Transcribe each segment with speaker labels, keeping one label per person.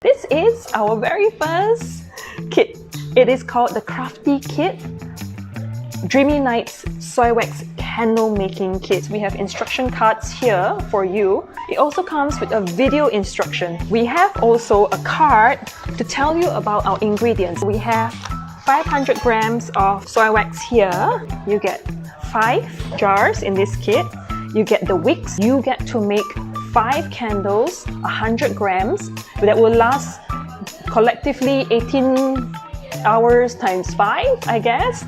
Speaker 1: This is our very first kit. It is called the Crafti-Kit Dreamy Nights Soy Wax Candle Making Kit. We have instruction cards here for you. It also comes with a video instruction. We have also a card to tell you about our ingredients. We have 500 grams of soy wax here. You get 5 jars in this kit. You get the wicks. You get to make 5 candles, 100 grams, that will last collectively 18 hours times 5, I guess.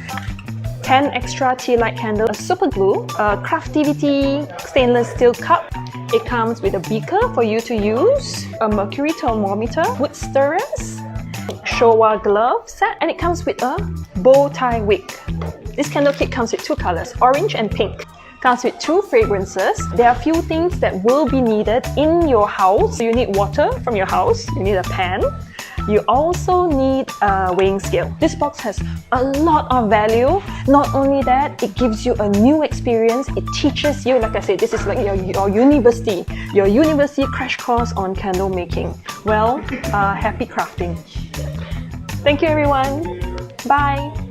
Speaker 1: 10 extra tea light candles, a super glue, a Crafti-Kit stainless steel cup. It comes with a beaker for you to use, a mercury thermometer, wood stirrers, Showa glove set, and it comes with a bow tie wick. This candle kit comes with 2 colors, orange and pink. Comes with 2 fragrances. There are a few things that will be needed in your house. So you need water from your house, you need a pan, you also need a weighing scale. This box has a lot of value. Not only that, it gives you a new experience. It teaches you, like I said, this is like your university crash course on candle making. Well, happy crafting. Thank you everyone. Bye.